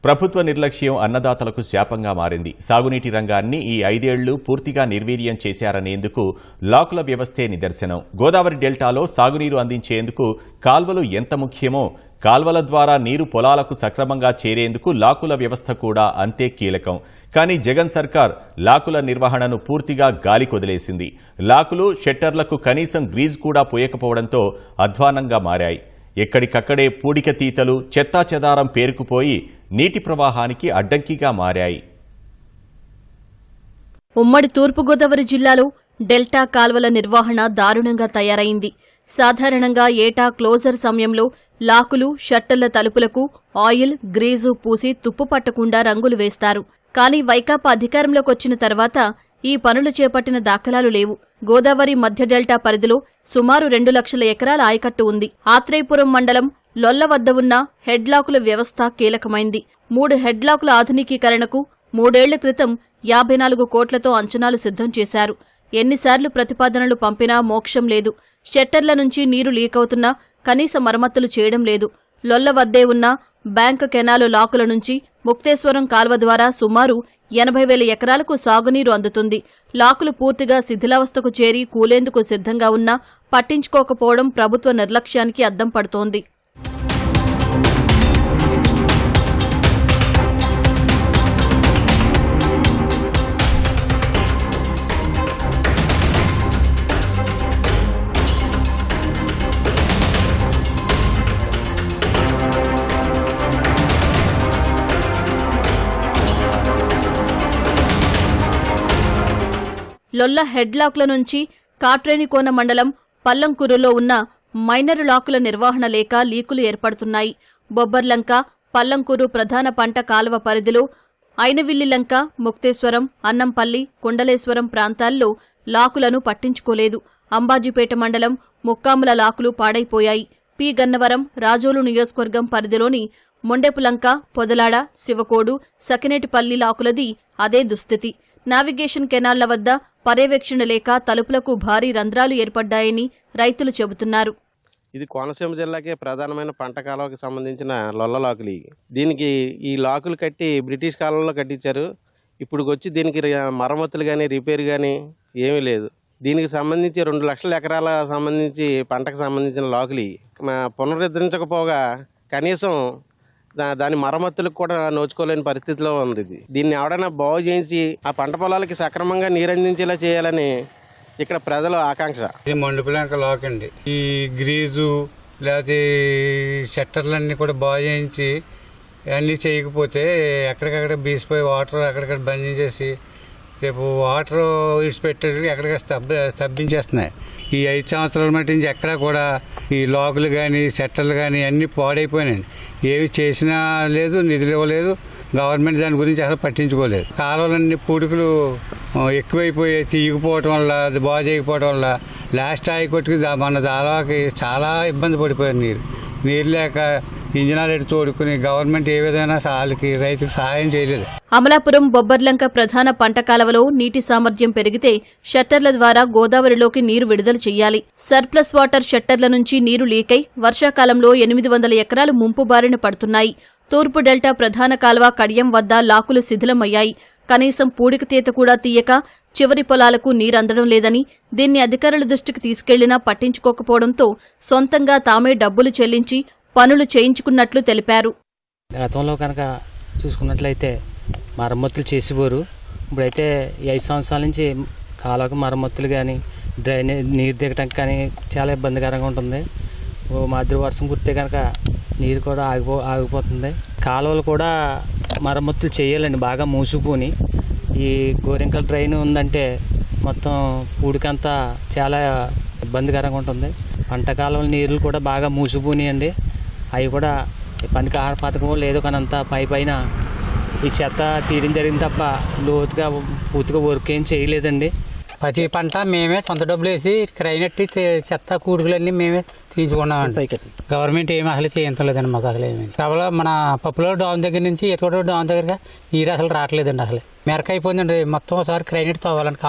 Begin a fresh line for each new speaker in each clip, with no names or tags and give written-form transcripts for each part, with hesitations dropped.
ప్రభుత్వ నిర్లక్ష్యం అన్నదాతలకు శాపంగా మారింది. సాగునీటి రంగాన్ని ఈ 5 ఏళ్లు పూర్తిగా నిర్వీర్యం చేశారనేందుకు లాకుల వ్యవస్థే నిదర్శనం. గోదావరి డెల్టాలో సాగునీరు అందించేందుకు కాల్వలు ఎంత ముఖ్యమో కాల్వల ద్వారా నీరు పొలాలకు సక్రమంగా చేరేందుకు లాకుల వ్యవస్థ కూడా అంతే కీలకం. కానీ జగన్ సర్కార్ లాకుల నిర్వహణను పూర్తిగా గాలికొదిలేసింది. లాకులు, షట్టర్లకు కనీసం గ్రీజ్ కూడా పోయకపోవడంతో అధ్వానంగా మారాయి. ఎక్కడికక్కడే పూడిక తీతలు, చెత్తాచెదారం పేరుకుపోయి నీటి ప్రవాహానికి అడ్డంకిగా మారాయి.
ఉమ్మడి తూర్పుగోదావరి జిల్లాలో డెల్టా కాల్వల నిర్వహణ దారుణంగా తయారైంది. సాధారణంగా ఏటా క్లోజర్ సమయంలో లాకులు, షట్టర్ల తలుపులకు ఆయిల్, గ్రీజు పూసి తుప్పు పట్టకుండా రంగులు వేస్తారు. కానీ వైకాపా అధికారంలోకొచ్చిన తర్వాత ఈ పనులు చేపట్టిన దాఖలాలు లేవు. గోదావరి మధ్య డెల్టా పరిధిలో సుమారు 2 లక్షల ఎకరాల ఆయకట్టు ఉంది. ఆత్రేయపురం మండలం లొల్ల వద్ద ఉన్న హెడ్లాకుల వ్యవస్థ కీలకమైంది. 3 హెడ్లాకుల ఆధునికీకరణకు 3 ఏళ్ల క్రితం 54 కోట్లతో అంచనాలు సిద్ధం చేశారు. ఎన్నిసార్లు ప్రతిపాదనలు పంపినా మోక్షం లేదు. షట్టర్ల నుంచి నీరు లీకవుతున్నా కనీస మరమ్మతులు చేయడం లేదు. లొల్ల వద్దే ఉన్న బ్యాంక్ కెనాలు లాకుల నుంచి ముక్తేశ్వరం కాల్వ ద్వారా సుమారు 80,000 ఎకరాలకు సాగునీరు అందుతుంది. లాకులు పూర్తిగా శిథిలావస్థకు చేరి కూలేందుకు సిద్ధంగా ఉన్నా పట్టించుకోకపోవడం ప్రభుత్వ నిర్లక్ష్యానికి అద్దం పడుతోంది. లొల్ల హెడ్లాకుల నుంచి కాట్రేనికోన మండలం పల్లంకూరులో ఉన్న మైనరు లాకుల నిర్వహణ లేక లీకులు ఏర్పడుతున్నాయి. బొబ్బర్లంక, పల్లంకూరు ప్రధాన పంట కాలువ పరిధిలో ఐనవిల్లిలంక, ముక్తేశ్వరం, అన్నంపల్లి, కుండలేశ్వరం ప్రాంతాల్లో లాకులను పట్టించుకోలేదు. అంబాజీపేట మండలం ముక్కాముల లాకులు పాడైపోయాయి. పి గన్నవరం, రాజోలు నియోజకవర్గం పరిధిలోని మొండెపులంక, పొదలాడ, శివకోడు, సకినేటిపల్లి లాకులది అదే దుస్థితి. నావిగేషన్ కెనాళ్ల వద్ద పర్యవేక్షణ లేక తలుపులకు భారీ రంధ్రాలు ఏర్పడ్డాయని రైతులు చెబుతున్నారు.
ఇది కోనసీమ జిల్లాకే ప్రధానమైన పంట కాలువకి సంబంధించిన లొల్ల లాకులు. దీనికి ఈ లాకులు కట్టి బ్రిటిష్ కాలంలో కట్టించారు. ఇప్పుడు వచ్చి దీనికి మరమ్మతులు కానీ రిపేర్ కానీ ఏమీ లేదు. దీనికి సంబంధించి 2 లక్షల ఎకరాల సంబంధించి పంటకు సంబంధించిన లాకులు పునరుద్ధరించకపోగా కనీసం దాని మరమ్మతులకు కూడా నోచుకోలేని పరిస్థితిలో ఉంది. దీన్ని ఎవడైనా బాగు చేయించి ఆ పంట పొలాలకి సక్రమంగా నీరందించేలా చేయాలని ఇక్కడ ప్రజల ఆకాంక్ష.
ఇది మొండెపులంక లాక్ అండి. ఈ గ్రీజు లేకపోతే షట్టర్లన్నీ కూడా బాగు చేయించి అన్నీ చేయకపోతే ఎక్కడికక్కడ బీసిపోయి వాటర్ అక్కడిక్కడ బంద్ చేసి రేపు వాటర్ విడిచిపెట్టేది ఎక్కడికక్కడ స్తబ్దించేస్తున్నాయి. ఈ 5 సంవత్సరాల మట్టి నుంచి ఎక్కడా కూడా ఈ లాకులు కానీ షట్టర్లు కానీ అన్నీ పాడైపోయినాయండి. ఏవి చేసినా లేదు, నిధులు ఇవ్వలేదు. గవర్నమెంట్ దాని గురించి అసలు పట్టించుకోలేదు. కాలువలన్నీ పూడికలు ఎక్కువైపోయి తీగిపోవటం వల్ల, అది బాగు చేయకపోవడం వల్ల లాస్ట్ ఆయకొట్టుకి మన దాదాకి చాలా ఇబ్బంది పడిపోయారు. నీరు లేక ఇంజనాలు ఎటు తోడుకుని గవర్నమెంట్ ఏ విధంగా వాళ్ళకి రైతుకు సహాయం చేయలేదు.
అమలాపురం, బొబ్బర్లంక ప్రధాన పంట కాలువలో నీటి సామర్థ్యం పెరిగితే షట్టర్ల ద్వారా గోదావరిలోకి నీరు విడుదల చేయాలి. సర్ప్లస్ వాటర్ షట్టర్ల నుంచి నీరు లీకై వర్షాకాలంలో 800 ఎకరాలు ముంపు బారిన పడుతున్నాయి. తూర్పు డెల్టా ప్రధాన కాలువ కడియం వద్ద లాకులు శిథిలమయ్యాయి. కనీసం పూడిక తీత కూడా తీయక చివరి పొలాలకు నీరందడం లేదని, దీన్ని అధికారుల దృష్టికి తీసుకెళ్లినా పట్టించుకోకపోవడంతో సొంతంగా తామే డబ్బులు చెల్లించి పనులు చేయించుకున్నట్లు తెలిపారు.
గతంలో కనుక చూసుకున్నట్లయితే మరమ్మతులు చేసేవారు. ఇప్పుడైతే 5 సంవత్సరాల నుంచి కాలువకి మరమ్మతులు కానీ డ్రైనేజ్ నీరు దిగటానికి కానీ చాలా ఇబ్బందికరంగా ఉంటుంది. మాదిరి వర్షం కురితే కనుక నీరు కూడా ఆగిపోతుంది. కాలువలు కూడా మరమ్మతులు చేయాలండి, బాగా మూసుకుని. ఈ గోరింకల డ్రైన్ ఉందంటే మొత్తం పూడికంతా చాలా ఇబ్బందికరంగా ఉంటుంది. పంట కాలువల నీళ్ళు కూడా బాగా మూసుకుపోయినాయండి. అవి కూడా పనికి ఆహార పథకం లేదో కానీ అంతా పైన ఈ చెత్త తీయడం జరిగింది తప్ప లోతుగా పూర్తిగా వర్క్ ఏం చేయలేదండి.
ప్రతి పంట మేమే సొంత డబ్బులు వేసి క్రైనెట్టి చెత్త కూడుకులన్నీ మేమే తీయించుకున్నామండి. గవర్నమెంట్ ఏమి అసలు చేయించలేదండి మాకు. అసలు ఏమి కేవలం మన పప్పులో డామ్ దగ్గర నుంచి ఎత్తుకోట డామ్ దగ్గర నీరు అసలు రావట్లేదండి. అసలు మెరక అయిపోయిందండి. మొత్తం ఒకసారి క్రైనెట్ తవ్వాలండి.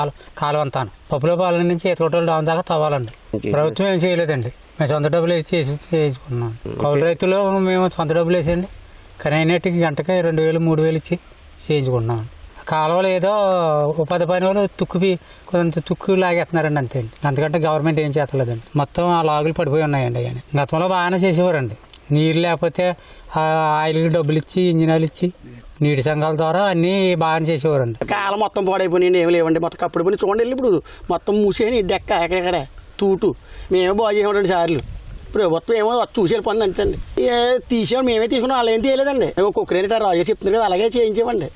కాలువ అంతాను పప్పులో పాలన నుంచి ఎత్తుకోట డామ్ దాకా తవ్వాలండి. ప్రభుత్వం ఏం చేయలేదండి. మేము సొంత డబ్బులు వేసి చేసుకున్నాం. కౌలు రైతులు మేము సొంత డబ్బులు వేసండి క్రైనెట్కి గంటకి 2000 3000 ఇచ్చి చేయించుకుంటున్నాం. కాలువలు ఏదో ఉపాధి పని వాళ్ళు కొంత తుక్కు లాగేస్తున్నారండి అంతే అండి. అంతకంటే గవర్నమెంట్ ఏం చేస్తలేదండి. మొత్తం ఆ లాగులు పడిపోయి ఉన్నాయండి. ఆయన గతంలో బాగానే చేసేవారండి. నీరు లేకపోతే ఆయిల్కి డబ్బులు ఇచ్చి ఇంజిన్ ఆయిల్ ఇచ్చి నీటి సంఘాల ద్వారా అన్నీ బాగానే చేసేవారండి.
కాలం మొత్తం పాడైపోయినాయి, ఏమి లేవండి. మొత్తం కప్పుడు పోయి చూడండి, ఇప్పుడు మొత్తం మూసేని డెక్క ఎక్కడెక్కడ తూటు మేమే బాగు చేసాం సార్లు. ప్రభుత్వం ఏమో చూసి వెళ్ళిపోయింది అంతే అండి. తీసేవాడు మేమే తీసుకున్నాం, వాళ్ళు ఏం తీయలేదండి. ఒక్కొక్కరేంటి రాజు చెప్తున్నారు కదా, అలాగే చేయించేవండి.